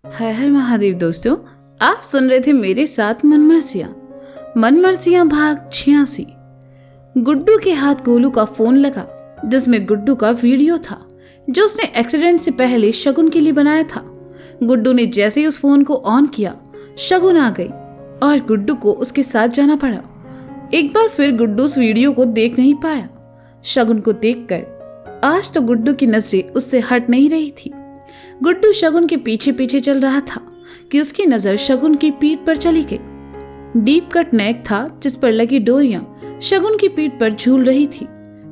हर हर महादेव। दोस्तों, आप सुन रहे थे मेरे साथ मनमर्जियां भाग 86। गुड्डू के हाथ गोलू का फोन लगा जिसमें गुड्डू का वीडियो था जो उसने एक्सीडेंट से पहले शगुन के लिए बनाया था। गुड्डू ने जैसे ही उस फोन को ऑन किया, शगुन आ गई और गुड्डू को उसके साथ जाना पड़ा। एक बार फिर गुड्डू उस वीडियो को देख नहीं पाया। शगुन को देखकर आज तो गुड्डू की नजरें उससे हट नहीं रही थी। गुड्डू शगुन के पीछे पीछे चल रहा था कि उसकी नजर शगुन की पीठ पर चली गई। डीप कट नेक था जिस पर लगी डोरियां शगुन की पीठ पर झूल रही थी।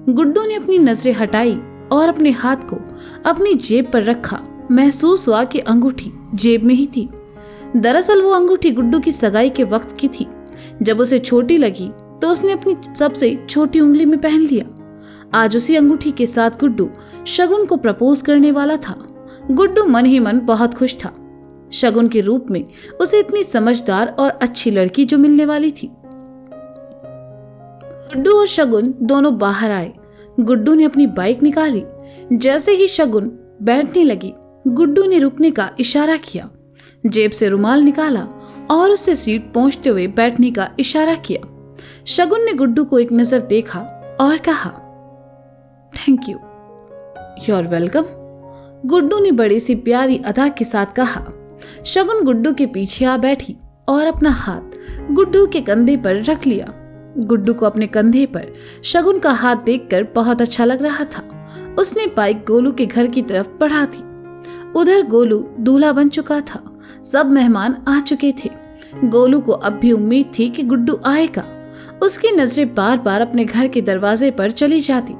गुड्डू ने अपनी नजरें हटाई और अपने हाथ को अपनी जेब पर रखा। महसूस हुआ कि अंगूठी जेब में ही थी। दरअसल वो अंगूठी गुड्डू की सगाई के वक्त की थी। जब उसे छोटी लगी तो उसने अपनी सबसे छोटी उंगली में पहन लिया। आज उसी अंगूठी के साथ गुड्डू शगुन को प्रपोज करने वाला था। गुड्डू मन ही मन बहुत खुश था। शगुन के रूप में उसे इतनी समझदार और अच्छी लड़की जो मिलने वाली थी। गुड्डू और शगुन दोनों बाहर आए। गुड्डू ने अपनी बाइक निकाली। जैसे ही शगुन बैठने लगी, गुड्डू ने रुकने का इशारा किया। जेब से रुमाल निकाला और उससे सीट पहुंचते हुए बैठने का इशारा किया। शगुन ने गुड्डू को एक नजर देखा और कहा, thank you. You are welcome, Guddu ने बड़ी सी प्यारी अदा के साथ कहा। शगुन गुड्डू के पीछे आ बैठी और अपना हाथ गुड्डू के कंधे पर रख लिया। गुड्डू को अपने कंधे पर शगुन का हाथ देखकर बहुत अच्छा लग रहा था। उसने बाइक गोलू के घर की तरफ बढ़ा थी। उधर गोलू दूल्हा बन चुका था। सब मेहमान आ चुके थे। गोलू को अब भी उम्मीद थी कि गुड्डू आएगा। उसकी नजरें बार बार अपने घर के दरवाजे पर चली जाती।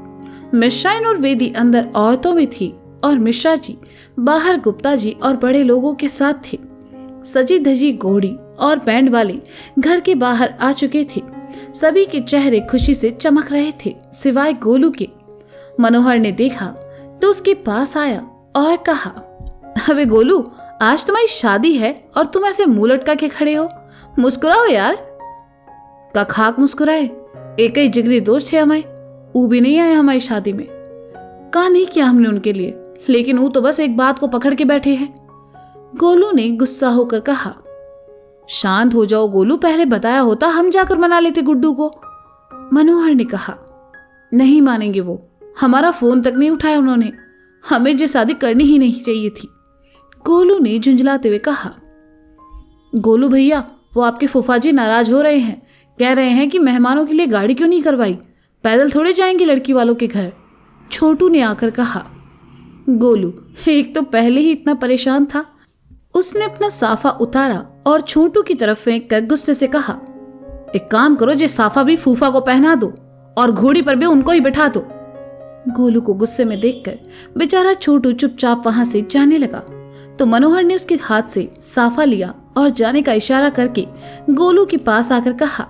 मिश्राइन और वेदी अंदर औरतों में थी और मिश्रा जी बाहर गुप्ता जी और बड़े लोगों के साथ थे। सजी धजी घोड़ी और बैंड वाले घर के बाहर आ चुके थे। सभी के चेहरे खुशी से चमक रहे थे सिवाय गोलू के। मनोहर ने देखा तो उसके पास आया और कहा, अबे गोलू, आज तुम्हारी शादी है और तुम ऐसे मुंह लटका के खड़े हो। मुस्कुराओ यार। का खाक मुस्कुराए। एक ही जिगरी दोस्त है हमारे, ऊ भी नहीं आए हमारी शादी में। कहा नहीं किया हमने उनके लिए, लेकिन वो तो बस एक बात को पकड़ के बैठे हैं। गोलू ने गुस्सा होकर कहा, शांत हो जाओ गोलू, पहले बताया होता हम जाकर मना लेते गुड्डू को। मनोहर ने कहा, नहीं मानेंगे वो, हमारा फोन तक नहीं उठाया उन्होंने। हमें जो शादी करनी ही नहीं चाहिए थी। गोलू ने झुंझलाते हुए कहा, गोलू भैया, वो आपके फूफाजी नाराज हो रहे हैं। कह रहे हैं कि मेहमानों के लिए गाड़ी क्यों नहीं करवाई, पैदल थोड़े जाएंगे लड़की वालों के घर। छोटू ने आकर कहा। गोलू एक तो पहले ही इतना परेशान था। उसने अपना साफा उतारा और छोटू की तरफ फेंक कर गुस्से से कहा, एक काम करो, जे साफा भी फूफा को पहना दो और घोड़ी पर भी उनको ही बिठा दो। गोलू को गुस्से में देखकर बेचारा छोटू चुपचाप वहां से जाने लगा तो मनोहर ने उसके हाथ से साफा लिया और जाने का इशारा करके गोलू के पास आकर कहा,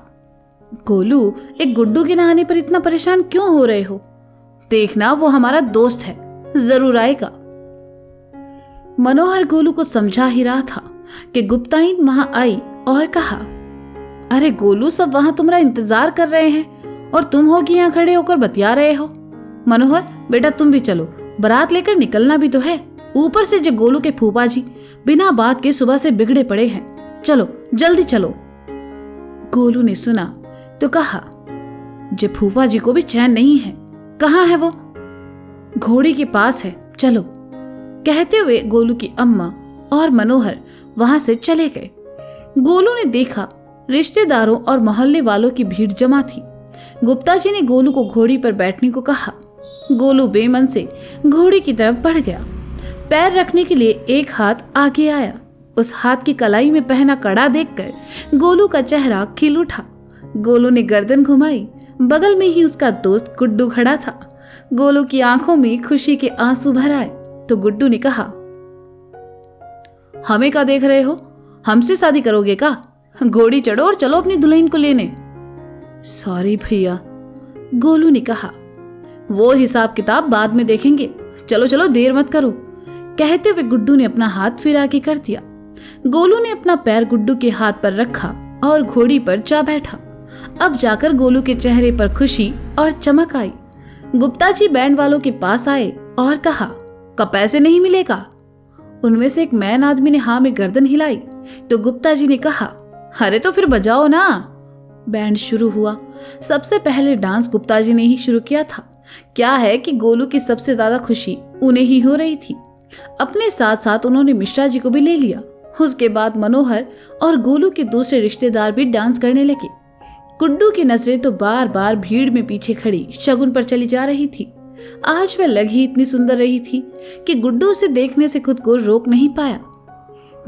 गोलू, एक गुड्डू के नहाने पर इतना परेशान क्यों हो रहे हो? देखना, वो हमारा दोस्त है, जरूर आएगा। मनोहर गोलू को समझा ही रहा था कि गुप्ताइन वहां आई और कहा, अरे गोलू, सब वहां तुम्हारा इंतजार कर रहे हैं और तुम हो कि यहाँ खड़े होकर बतिया रहे हो। मनोहर बेटा, तुम भी चलो, बारात लेकर निकलना भी तो है। ऊपर से जो गोलू के फूफा जी बिना बात के सुबह से बिगड़े पड़े हैं। चलो जल्दी चलो। गोलू ने सुना तो कहा, जे फूफा जी को भी चैन नहीं है। कहाँ है वो? घोड़ी के पास है, चलो। कहते हुए गोलू की अम्मा और मनोहर वहां से चले गए। गोलू ने देखा रिश्तेदारों और मोहल्ले वालों की भीड़ जमा थी। गुप्ता जी ने गोलू को घोड़ी पर बैठने को कहा। गोलू बेमन से घोड़ी की तरफ बढ़ गया। पैर रखने के लिए एक हाथ आगे आया। उस हाथ की कलाई में पहना कड़ा देखकर गोलू का चेहरा खिल उठा। गोलू ने गर्दन घुमाई। बगल में ही उसका दोस्त गुड्डू खड़ा था। गोलू की आंखों में खुशी के आंसू भर आए तो गुड्डू ने कहा, हमें क्या देख रहे हो? हमसे शादी करोगे का? घोड़ी चढ़ो और चलो अपनी दुल्हन को लेने। सॉरी भैया, गोलू ने कहा, वो हिसाब किताब बाद में देखेंगे। चलो चलो, देर मत करो। कहते हुए गुड्डू ने अपना हाथ फिर आगे कर दिया। गोलू ने अपना पैर गुड्डू के हाथ पर रखा और घोड़ी पर जा बैठा। अब जाकर गोलू के चेहरे पर खुशी और चमक आई। गुप्ता जी बैंड वालों के पास आए और कहा, का पैसे नहीं मिलेगा? उनमें से एक मैन आदमी ने हाँ में गर्दन हिलाई तो गुप्ता जी ने कहा, अरे तो फिर बजाओ ना। बैंड शुरू हुआ। सबसे पहले डांस गुप्ता जी ने ही शुरू किया था। क्या है कि गोलू की सबसे ज्यादा खुशी उन्हें ही हो रही थी। अपने साथ साथ उन्होंने मिश्रा जी को भी ले लिया। उसके बाद मनोहर और गोलू के दूसरे रिश्तेदार भी डांस करने लगे। गुड्डू की नजरें तो बार बार भीड़ में पीछे खड़ी शगुन पर चली जा रही थी। आज वह लग ही इतनी सुंदर रही थी कि गुड्डू उसे देखने से खुद को रोक नहीं पाया।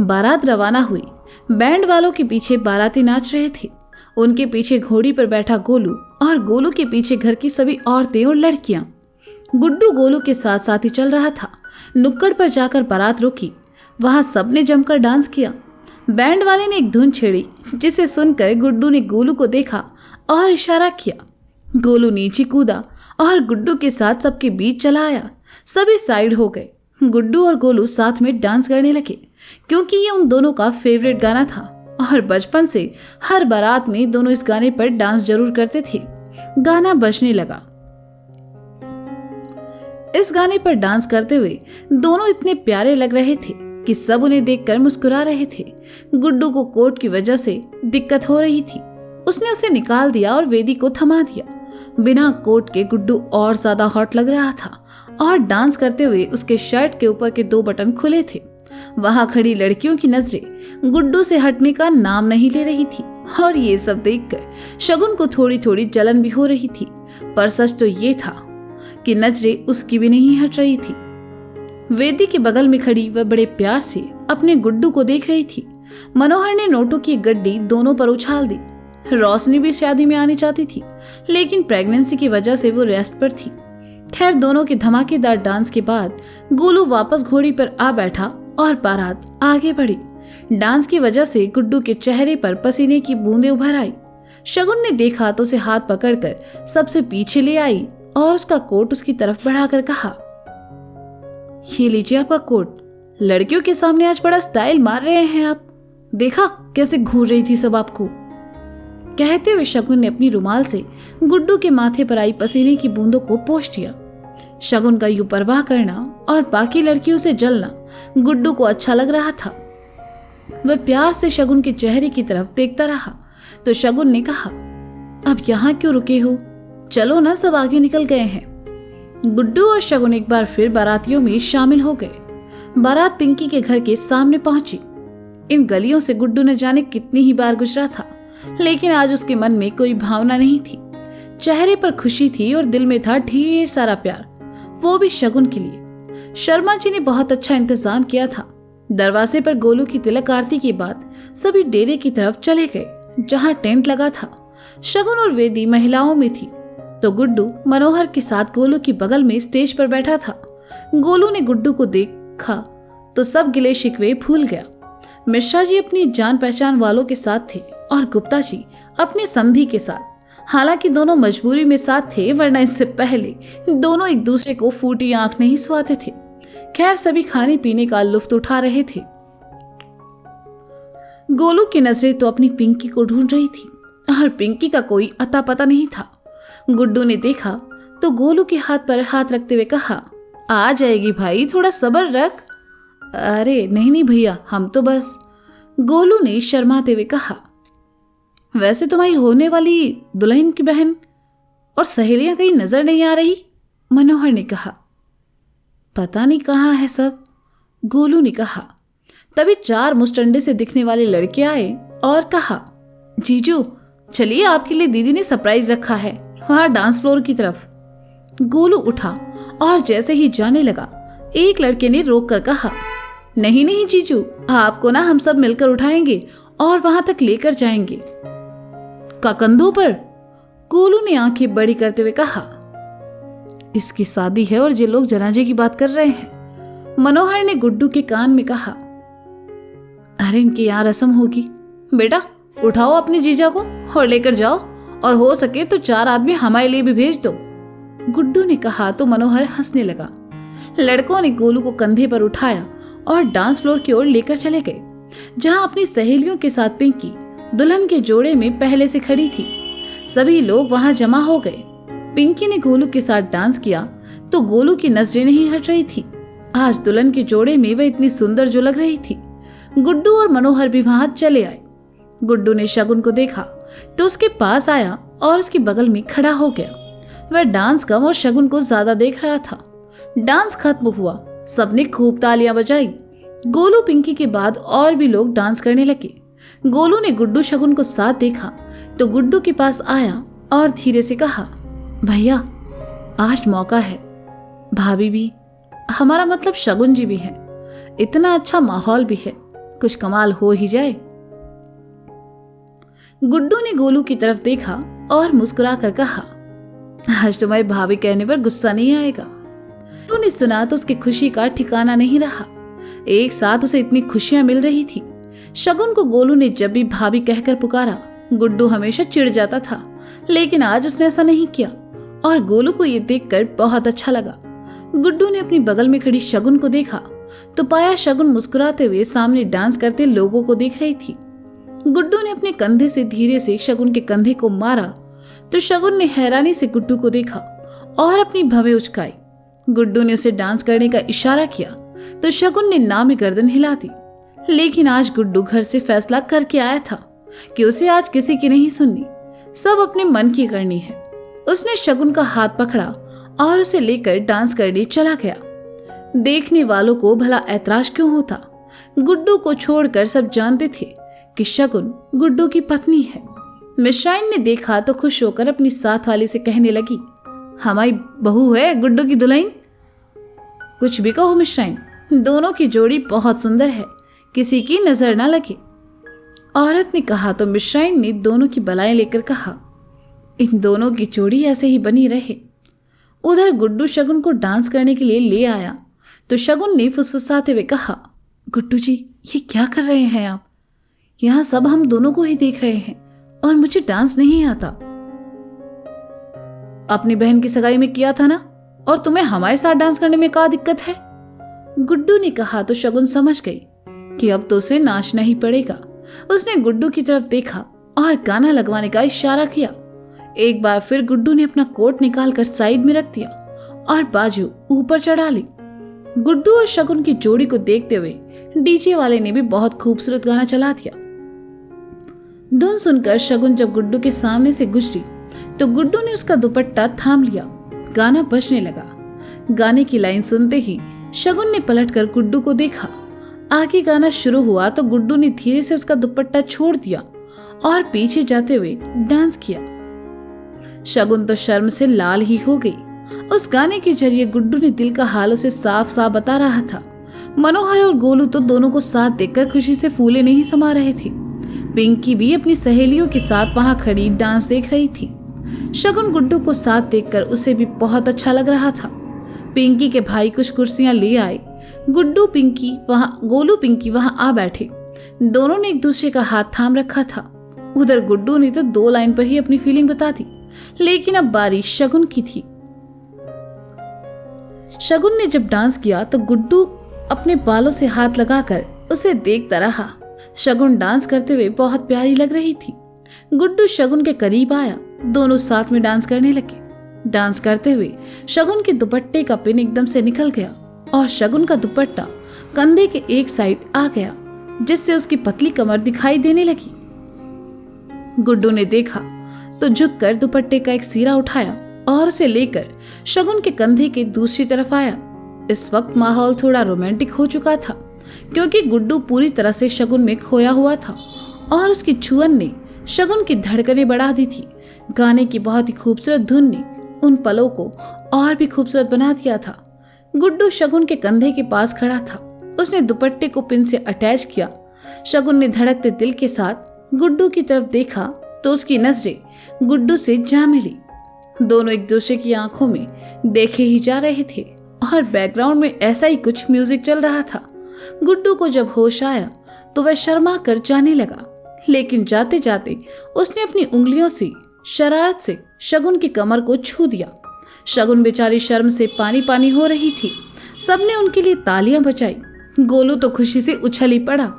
बारात रवाना हुई। बैंड वालों के पीछे बाराती नाच रहे थे। उनके पीछे घोड़ी पर बैठा गोलू और गोलू के पीछे घर की सभी औरतें और लड़कियां। गुड्डू गोलू के साथ साथ ही चल रहा था। नुक्कड़ पर जाकर बारात रुकी। वहां सबने जमकर डांस किया। बैंड वाले ने एक धुन छेड़ी जिसे सुनकर गुड्डू ने गोलू को देखा और इशारा किया। गोलू नीचे कूदा और गुड्डू के साथ सबके बीच चला आया। सभी साइड हो गए। गुड्डू और गोलू साथ में डांस करने लगे क्योंकि ये उन दोनों का फेवरेट गाना था और बचपन से हर बारात में दोनों इस गाने पर डांस जरूर करते थे। गाना बजने लगा। इस गाने पर डांस करते हुए दोनों इतने प्यारे लग रहे थे कि सब उन्हें देखकर मुस्कुरा रहे थे। गुड्डू को कोट की वजह से दिक्कत हो रही थी। उसने उसे निकाल दिया और वेदी को थमा दिया। बिना कोट के गुड्डू और ज्यादा हॉट लग रहा था और डांस करते हुए उसके शर्ट के ऊपर के 2 बटन खुले थे। वहां खड़ी लड़कियों की नजरें गुड्डू से हटने का नाम नहीं ले रही थी और ये सब देखकर शगुन को थोड़ी थोड़ी जलन भी हो रही थी। पर सच तो ये था कि नजरें उसकी भी नहीं हट रही थी। वेदी के बगल में खड़ी वह बड़े प्यार से अपने गुड्डू को देख रही थी। मनोहर ने नोटों की गड्डी दोनों पर उछाल दी। रोशनी भी शादी में आनी चाहती थी लेकिन प्रेगनेंसी की वजह से वो रेस्ट पर थी। खैर दोनों के धमाकेदार डांस के बाद गोलू वापस घोड़ी पर आ बैठा और बारात आगे बढ़ी। डांस की वजह से गुड्डू के चेहरे पर पसीने की बूंदें उभर आई। शगुन ने देखा तो उसे हाथ पकड़कर सबसे पीछे ले आई और उसका कोट उसकी तरफ बढ़ाकर कहा, ये लीजिए आपका कोट। लड़कियों के सामने आज बड़ा स्टाइल मार रहे हैं आप। देखा कैसे घूर रही थी सब आपको। कहते हुए शगुन ने अपनी रुमाल से गुड्डू के माथे पर आई पसीने की बूंदों को पोंछ दिया। शगुन का यूं परवाह करना और बाकी लड़कियों से जलना गुड्डू को अच्छा लग रहा था। वह प्यार से शगुन के चेहरे की तरफ देखता रहा तो शगुन ने कहा, अब यहाँ क्यों रुके हो? चलो ना, सब आगे निकल गए हैं। गुड्डू और शगुन एक बार फिर बारातियों में शामिल हो गए। बारात पिंकी के घर के सामने पहुंची। इन गलियों से गुड्डू न जाने कितनी ही बार गुजरा था लेकिन आज उसके मन में कोई भावना नहीं थी। चेहरे पर खुशी थी और दिल में था ढेर सारा प्यार, वो भी शगुन के लिए। शर्मा जी ने बहुत अच्छा इंतजाम किया था। दरवाजे पर गोलू की तिलक आरती के बाद सभी डेरे की तरफ चले गए जहां टेंट लगा था। शगुन और वेदी महिलाओं में थी तो गुड्डू मनोहर के साथ गोलू की बगल में स्टेज पर बैठा था। गोलू ने गुड्डू को देखा तो सब गिले शिकवे भूल गया। मिश्रा जी अपनी जान पहचान वालों के साथ थे और गुप्ता जी अपने समधी के साथ। हालांकि दोनों मजबूरी में साथ थे वरना इससे पहले दोनों एक दूसरे को फूटी आंख नहीं सुहाते थे। खैर सभी खाने पीने का लुत्फ उठा रहे थे। गोलू की नजरें तो अपनी पिंकी को ढूंढ रही थी और पिंकी का कोई अता पता नहीं था। गुड्डू ने देखा तो गोलू के हाथ पर हाथ रखते हुए कहा, आ जाएगी भाई, थोड़ा सब्र रख। अरे नहीं भैया, हम तो बस। गोलू ने शर्माते हुए कहा, वैसे तुम्हारी होने वाली दुल्हन की बहन और सहेलियां कहीं नजर नहीं आ रही। मनोहर ने कहा, पता नहीं कहाँ है सब। गोलू ने कहा। तभी 4 मुस्टंडे से दिखने वाले लड़के आए और कहा, जीजू चलिए, आपके लिए दीदी ने सरप्राइज रखा है वहां डांस फ्लोर की तरफ। गोलू उठा और जैसे ही जाने लगा एक लड़के ने रोक कर कहा, नहीं जीजू, आपको ना हम सब मिलकर उठाएंगे और वहां तक लेकर जाएंगे। का कंधों पर? गोलू ने आंखें बड़ी करते हुए कहा, इसकी शादी है और ये लोग जनाजे की बात कर रहे हैं। मनोहर ने गुड्डू के कान में कहा, अरे इनके यहाँ रस्म होगी। बेटा उठाओ अपने जीजा को और लेकर जाओ और हो सके तो 4 आदमी हमारे लिए भी भेज दो। गुड्डू ने कहा तो मनोहर हंसने लगा। लड़कों ने गोलू को कंधे पर उठाया और डांस फ्लोर की ओर लेकर चले गए जहां अपनी सहेलियों के साथ पिंकी दुल्हन के जोड़े में पहले से खड़ी थी। सभी लोग वहां जमा हो गए। पिंकी ने गोलू के साथ डांस किया तो गोलू की नजरें नहीं हट रही थी। आज दुल्हन के जोड़े में वह इतनी सुंदर जो लग रही थी। गुड्डू और मनोहर भी वहां चले आए। गुड्डू ने शगुन को देखा तो उसके पास आया और उसके बगल में खड़ा हो गया। वह डांस कम और शगुन को ज्यादा देख रहा था। डांस खत्म हुआ, सबने खूब तालियां बजाई। गोलू पिंकी के बाद और भी लोग डांस करने लगे। गोलू ने गुड्डू शगुन को साथ देखा तो गुड्डू के पास आया और धीरे से कहा, भैया आज मौका है, भाभी भी, हमारा मतलब शगुन जी भी है, इतना अच्छा माहौल भी है, कुछ कमाल हो ही जाए। गुड्डू ने गोलू की तरफ देखा और मुस्कुरा कर कहा, आज तुम्हारी भाभी कहने पर गुस्सा नहीं आएगा। गुड्डू ने सुना तो उसकी खुशी का ठिकाना नहीं रहा। एक साथ उसे इतनी खुशियां मिल रही थी। शगुन को गोलू ने जब भी भाभी कहकर पुकारा, गुड्डू हमेशा चिढ़ जाता था, लेकिन आज उसने ऐसा नहीं किया और गोलू को ये देखकर बहुत अच्छा लगा। गुड्डू ने अपनी बगल में खड़ी शगुन को देखा तो पाया शगुन मुस्कुराते हुए सामने डांस करते लोगों को देख रही थी। गुड्डू ने अपने कंधे से धीरे से शगुन के कंधे को मारा तो शगुन ने हैरानी से गुड्डू को देखा और अपनी भवें उचकाई। गुड्डू ने उसे डांस करने का इशारा किया तो शगुन ने ना में गर्दन हिला दी। लेकिन आज गुड्डू घर से फैसला करके आया था कि उसे आज किसी की नहीं सुननी, सब अपने मन की करनी है। उसने शगुन का हाथ पकड़ा और उसे लेकर डांस करने चला गया। देखने वालों को भला ऐतराज क्यों होता, गुड्डू को छोड़कर सब जानते थे कि शगुन गुड्डू की पत्नी है। मिश्राइन ने देखा तो खुश होकर अपनी साथ वाली से कहने लगी, हमारी बहू है गुड्डू की दुल्हन। कुछ भी कहो मिश्राइन, दोनों की जोड़ी बहुत सुंदर है, किसी की नजर ना लगे। औरत ने कहा तो मिश्राइन ने दोनों की बलाएं लेकर कहा, इन दोनों की जोड़ी ऐसे ही बनी रहे। उधर गुड्डू शगुन को डांस करने के लिए ले आया तो शगुन ने फुसफुसाते हुए कहा, गुड्डू जी ये क्या कर रहे हैं आप, यहाँ सब हम दोनों को ही देख रहे हैं और मुझे डांस नहीं आता। अपनी बहन की सगाई में किया था ना, और तुम्हें हमारे साथ डांस करने में क्या दिक्कत है। गुड्डू ने कहा तो शगुन समझ गई कि अब तो उसे नाचना ही पड़ेगा। उसने गुड्डू की तरफ देखा और गाना लगवाने का इशारा किया। एक बार फिर गुड्डू ने अपना कोट निकालकर साइड में रख दिया और बाजू ऊपर चढ़ा ली। गुड्डू और शगुन की जोड़ी को देखते हुए डीजे वाले ने भी बहुत खूबसूरत गाना चला दिया। धुन सुनकर शगुन जब गुड्डू के सामने से गुजरी तो गुड्डू ने उसका दुपट्टा थाम लिया। गाना बजने लगा। गाने की लाइन सुनते ही शगुन ने पलटकर गुड्डू को देखा। आगे गाना शुरू हुआ तो गुड्डू ने धीरे से उसका दुपट्टा छोड़ दिया और पीछे जाते हुए डांस किया। शगुन तो शर्म से लाल ही हो गई। उस गाने के जरिए गुड्डू ने दिल का हाल उसे साफ साफ बता रहा था। मनोहर और गोलू तो दोनों को साथ देखकर खुशी से फूले नहीं समा रहे थे। पिंकी भी अपनी सहेलियों के साथ वहां खड़ी डांस देख रही थी। शगुन गुड्डू को साथ देखकर उसे भी बहुत अच्छा लग रहा था। पिंकी के भाई कुछ कुर्सियां ले आए। गोलू पिंकी वहां आ बैठे। दोनों ने एक दूसरे का हाथ थाम रखा था। उधर गुड्डू ने तो 2 लाइन पर ही अपनी फीलिंग बता दी, लेकिन अब बारी शगुन की थी। शगुन ने जब डांस किया तो गुड्डू अपने बालों से हाथ लगाकर उसे देखता रहा। शगुन डांस करते हुए बहुत प्यारी लग रही थी। गुड्डू शगुन के करीब आया। दोनों साथ में डांस करने लगे। डांस करते हुए शगुन के दुपट्टे का पिन एकदम से निकल गया और शगुन का दुपट्टा कंधे के एक साइड आ गया, जिससे उसकी पतली कमर दिखाई देने लगी। गुड्डू ने देखा तो झुककर दुपट्टे का एक सिरा उठाया और उसे लेकर शगुन के कंधे के दूसरी तरफ आया। इस वक्त माहौल थोड़ा रोमांटिक हो चुका था, क्योंकि गुड्डू पूरी तरह से शगुन में खोया हुआ था और उसकी छुअन ने शगुन की धड़कनें बढ़ा दी थी। गाने की बहुत ही खूबसूरत धुन ने उन पलों को और भी खूबसूरत बना दिया था। गुड्डू शगुन के कंधे के पास खड़ा था। उसने दुपट्टे को पिन से अटैच किया। शगुन ने धड़कते दिल के साथ गुड्डू की तरफ देखा तो उसकी नजरें गुड्डू से जा मिली। दोनों एक दूसरे की आंखों में देखे ही जा रहे थे और बैकग्राउंड में ऐसा ही कुछ म्यूजिक चल रहा था। गुड्डू को जब होश आया तो वह शर्मा कर जाने लगा, लेकिन जाते जाते उसने अपनी उंगलियों से शरारत से शगुन की कमर को छू दिया। शगुन बेचारी शर्म से पानी पानी हो रही थी। सबने उनके लिए तालियां बजाई। गोलू तो खुशी से उछल ही पड़ा।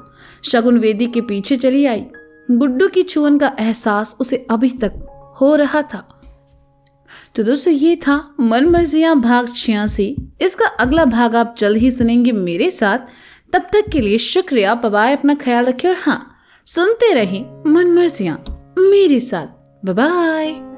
शगुन वेदी के पीछे चली आई। गुड्डू की छुअन का एहसास उसे अभी तक हो रहा था। तो दोस्तों ये था मन मर्जियां भाग 86। इसका अगला भाग आप जल्द ही सुनेंगे मेरे साथ। तब तक के लिए शुक्रिया, बाय, अपना ख्याल रखें और हाँ, सुनते रहें मन मर्जियां मेरे साथ। बाय।